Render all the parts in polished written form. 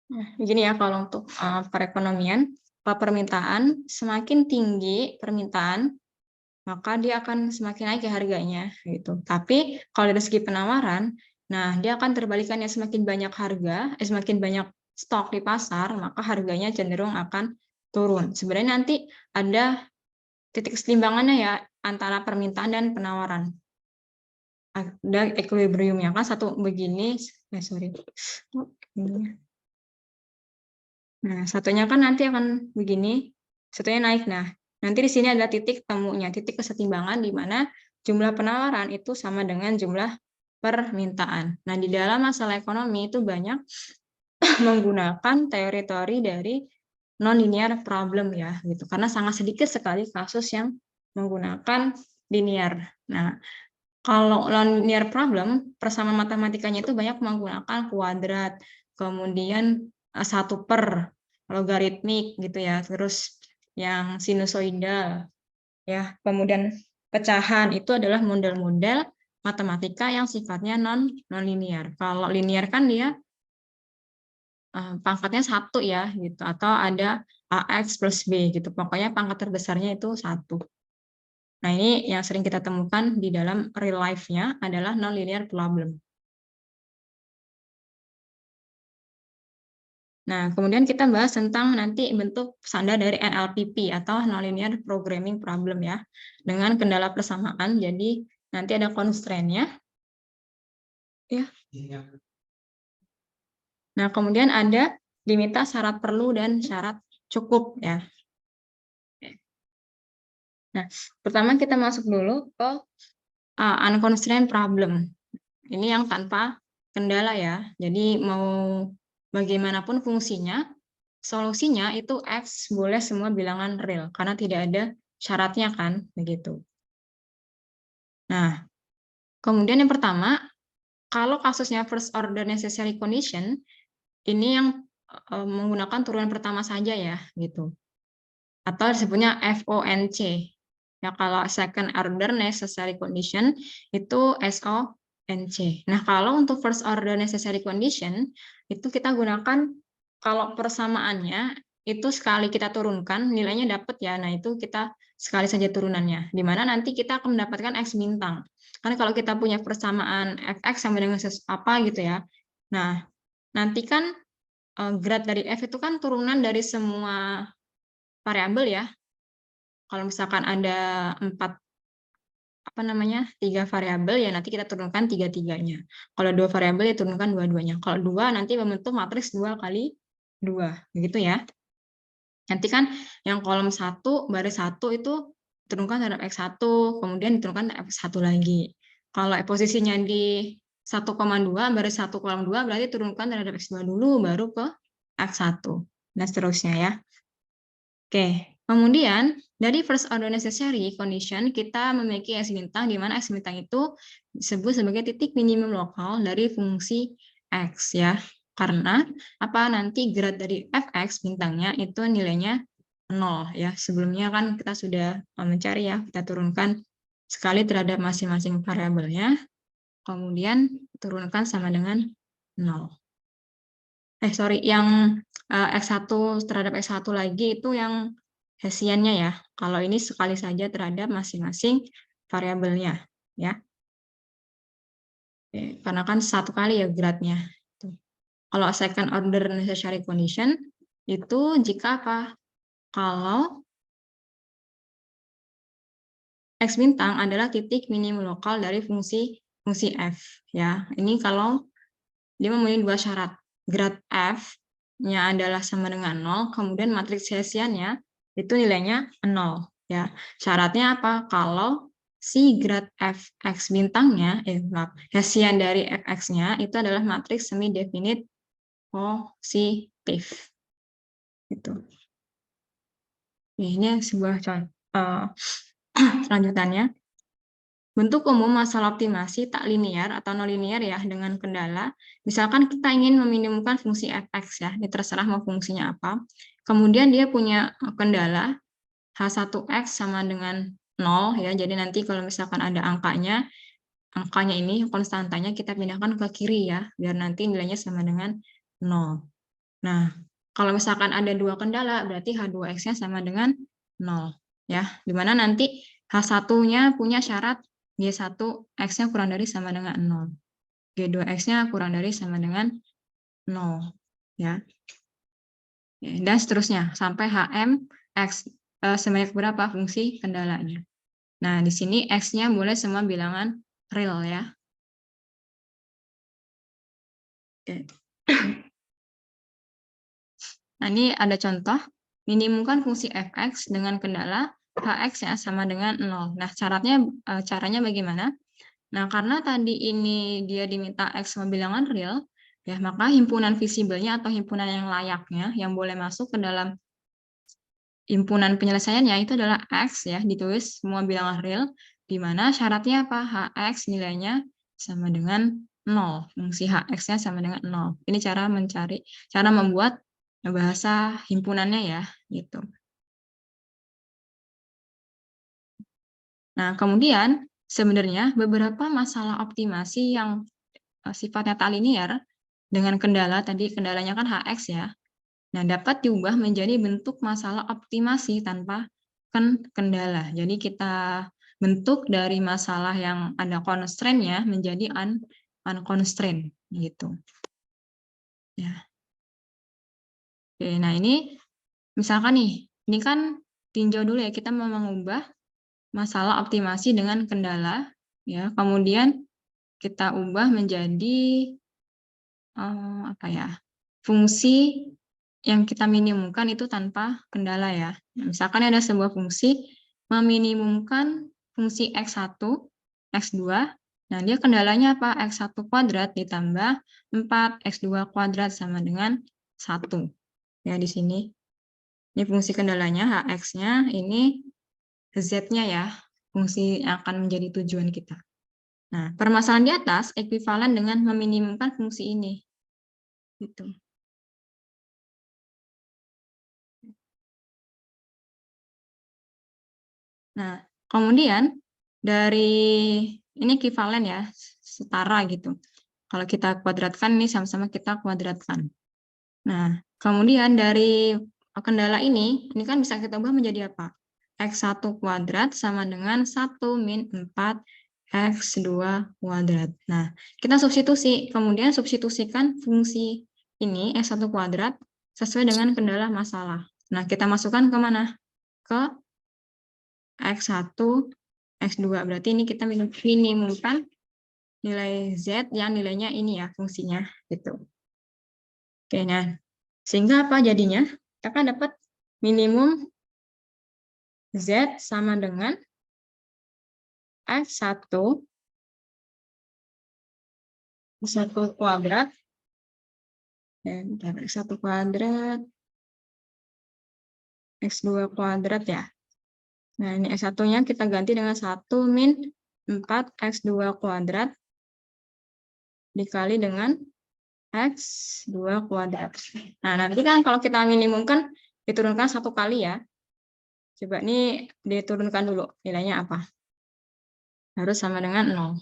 Nah, begini ya kalau untuk perekonomian, permintaan semakin tinggi permintaan, maka dia akan semakin naik ya harganya gitu. Tapi kalau dari segi penawaran, nah dia akan terbalikannya, semakin banyak semakin banyak stok di pasar, maka harganya cenderung akan turun. Sebenarnya nanti ada titik keseimbangannya ya antara permintaan dan penawaran. Ada equilibriumnya kan satu begini, sorry. Nah, satunya kan nanti akan begini, satunya naik. Nah, nanti di sini ada titik temunya, titik kesetimbangan di mana jumlah penawaran itu sama dengan jumlah permintaan. Nah, di dalam masalah ekonomi itu banyak menggunakan teori-teori dari non-linear problem ya, gitu. Karena sangat sedikit sekali kasus yang menggunakan linear. Nah, kalau non-linear problem, persamaan matematikanya itu banyak menggunakan kuadrat, kemudian 1/, logaritmik gitu ya, terus yang sinusoidal ya, kemudian pecahan itu adalah model-model matematika yang sifatnya non-linear. Kalau linear kan dia pangkatnya 1 ya gitu, atau ada AX plus B gitu. Pokoknya pangkat terbesarnya itu 1. Nah, ini yang sering kita temukan di dalam real life-nya adalah non-linear problem. Nah, kemudian kita bahas tentang nanti bentuk standar dari NLPP atau Non-Linear Programming Problem ya, dengan kendala persamaan. Jadi nanti ada constraint-nya. Ya. Nah, kemudian ada limita syarat perlu dan syarat cukup ya. Nah, pertama kita masuk dulu ke unconstrained problem. Ini yang tanpa kendala ya. Jadi mau bagaimanapun fungsinya, solusinya itu X boleh semua bilangan real, karena tidak ada syaratnya kan, begitu. Nah, kemudian yang pertama, kalau kasusnya first order necessary condition, ini yang menggunakan turunan pertama saja ya, gitu. Atau disebutnya FONC. Ya, kalau second order necessary condition itu SONC. Nah, kalau untuk first order necessary condition itu kita gunakan, kalau persamaannya itu sekali kita turunkan nilainya dapat ya. Nah, itu kita sekali saja turunannya. Di mana nanti kita akan mendapatkan X bintang. Karena kalau kita punya persamaan Fx sama dengan apa gitu ya. Nah, nanti kan grad dari F itu kan turunan dari semua variabel ya. Kalau misalkan ada 3 variabel ya nanti kita turunkan 3-3-nya. Kalau 2 variabel ya turunkan 2-2-nya. Kalau 2 nanti membentuk matriks 2 kali 2, begitu ya. Nanti kan yang kolom 1 baris 1 itu turunkan terhadap X1, kemudian diturunkan X1 lagi. Kalau posisinya di 1,2 baris 1 kolom 2 berarti turunkan terhadap X2 dulu baru ke X1 dan seterusnya ya. Oke, kemudian dari first order necessary condition kita memiliki X bintang, di mana X bintang itu disebut sebagai titik minimum lokal dari fungsi X ya. Karena apa, nanti grad dari Fx bintangnya itu nilainya 0 ya. Sebelumnya kan kita sudah mencari ya, kita turunkan sekali terhadap masing-masing variabelnya, kemudian turunkan sama dengan 0. Yang X1 terhadap X1 lagi itu yang Hessiannya ya. Kalau ini sekali saja terhadap masing-masing variabelnya ya. Karena kan satu kali ya gradnya. Kalau second order necessary condition itu jika apa? Kalau X bintang adalah titik minimum lokal dari fungsi F ya. Ini kalau dia memenuhi 2 syarat. Grad F-nya adalah sama dengan 0, kemudian matriks Hessiannya itu nilainya 0 ya. Syaratnya apa? Kalau si grad Fx bintangnya, Hessian dari Fx-nya itu adalah matriks semi definite positif. Gitu. Ini sebuah contoh selanjutannya. Bentuk umum masalah optimasi tak linear atau non-linear ya dengan kendala. Misalkan kita ingin meminimumkan fungsi fx ya, ini terserah mau fungsinya apa. Kemudian dia punya kendala h1x sama dengan 0 ya. Jadi nanti kalau misalkan ada angkanya ini konstantanya kita pindahkan ke kiri ya, biar nanti nilainya sama dengan 0. Nah, kalau misalkan ada dua kendala, berarti H2X-nya sama dengan 0. Ya, dimana nanti H1-nya punya syarat G1X-nya kurang dari sama dengan 0. G2X-nya kurang dari sama dengan 0. Ya. Dan seterusnya, sampai HM X sebanyak berapa fungsi kendalanya. Nah, di sini X-nya boleh semua bilangan real ya. Oke. Nah, ini ada contoh. Minimumkan fungsi fx dengan kendala hx ya sama dengan 0. Nah, caranya bagaimana? Nah, karena tadi ini dia diminta x sama bilangan real, ya maka himpunan visibelnya atau himpunan yang layaknya yang boleh masuk ke dalam himpunan penyelesaiannya itu adalah x ya, ditulis semua bilangan real, di mana syaratnya apa? Hx nilainya sama dengan 0. Fungsi hx-nya sama dengan 0. Ini cara membuat bahasa himpunannya ya, gitu. Nah, kemudian sebenarnya beberapa masalah optimasi yang sifatnya tak linear dengan kendala, tadi kendalanya kan hx ya. Nah, dapat diubah menjadi bentuk masalah optimasi tanpa kendala. Jadi kita bentuk dari masalah yang ada constraint-nya menjadi unconstrained gitu. Ya. Oke, nah ini misalkan nih, ini kan tinjau dulu ya, kita mau mengubah masalah optimasi dengan kendala ya. Kemudian kita ubah menjadi apa ya? Fungsi yang kita minimumkan itu tanpa kendala ya. Misalkan ada sebuah fungsi meminimumkan fungsi X1, X2, nah dia kendalanya apa? X1 kuadrat ditambah 4, X2 kuadrat sama dengan 1. Ya di sini. Ini fungsi kendalanya, Hx-nya, ini Z-nya ya, fungsi yang akan menjadi tujuan kita. Nah, permasalahan di atas ekuivalen dengan meminimumkan fungsi ini. Gitu. Nah, kemudian dari ini ekuivalen ya, setara gitu. Kalau kita kuadratkan ini sama-sama kita kuadratkan. Nah, kemudian dari kendala ini kan bisa kita ubah menjadi apa? X1 kuadrat sama dengan 1 min 4 X2 kuadrat. Nah, kita substitusi, kemudian substitusikan fungsi ini X1 kuadrat sesuai dengan kendala masalah. Nah, kita masukkan ke mana? Ke X1, X2. Berarti ini kita minimumkan nilai Z yang nilainya ini ya, fungsinya. Gitu. Oke, nah. Sehingga apa jadinya? Kita akan dapat minimum Z sama dengan X1 kuadrat. X1 kuadrat, X2 kuadrat ya. Nah, ini X1-nya kita ganti dengan 1 min 4 X2 kuadrat dikali dengan X2 kuadrat. Nah, nanti kan kalau kita minimumkan diturunkan 1 kali ya. Coba ini diturunkan dulu nilainya apa? Harus sama dengan 0.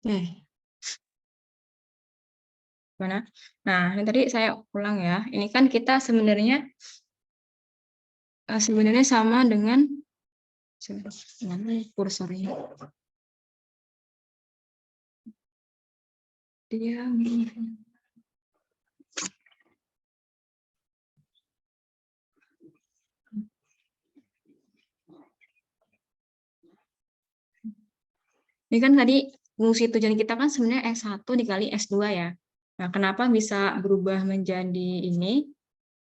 Oke. Mana? Nah, ini tadi saya ulang ya. Ini kan kita sebenarnya sama dengan mana kursornya? Dia Ini kan tadi fungsi tujuan kita kan sebenarnya X1 dikali X2 ya. Nah, kenapa bisa berubah menjadi ini,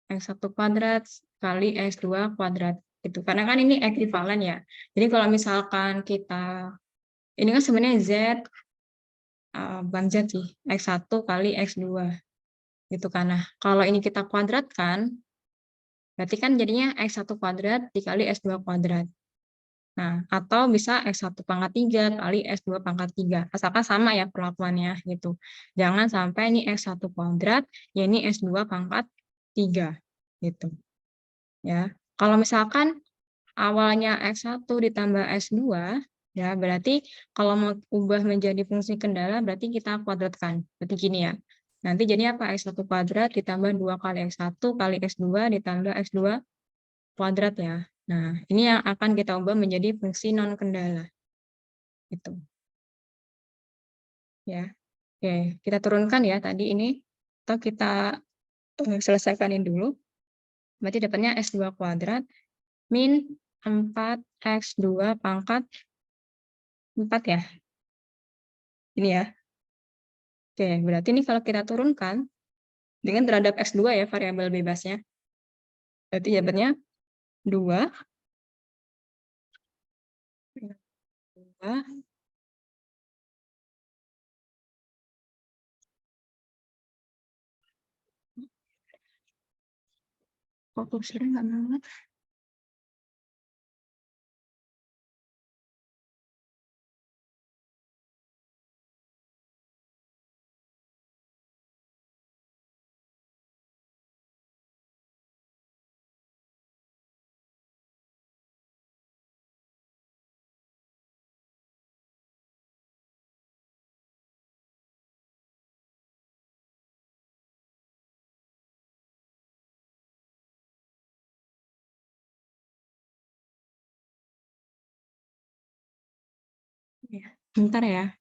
X1 kuadrat kali X2 kuadrat, gitu. Karena kan ini ekuivalen ya. Jadi kalau misalkan kita, ini kan sebenarnya Z, bukan Z sih, X1 kali X2, gitu kan. Nah, kalau ini kita kuadratkan, berarti kan jadinya X1 kuadrat dikali X2 kuadrat. Nah, atau bisa X1 pangkat 3 kali X2 pangkat 3. Asalkan sama ya perlakuannya gitu. Jangan sampai ini X1 kuadrat, ya ini X2 pangkat 3 gitu. Ya. Kalau misalkan awalnya X1 ditambah X2, ya berarti kalau mau ubah menjadi fungsi kendala berarti kita kuadratkan. Berarti gini ya. Nanti jadi apa? X1 kuadrat ditambah 2 kali X1 kali X2 ditambah X2 kuadrat ya. Nah, ini yang akan kita ubah menjadi fungsi non kendala. Gitu. Ya. Oke, kita turunkan ya tadi ini atau kita selesaikan ini dulu. Berarti dapatnya X2 kuadrat min 4X2 pangkat 4 ya. Ini ya. Oke, berarti ini kalau kita turunkan dengan terhadap X2 ya variabel bebasnya. Berarti dapatnya 2 2 kok kursornya nggak banget. Ya, bentar ya.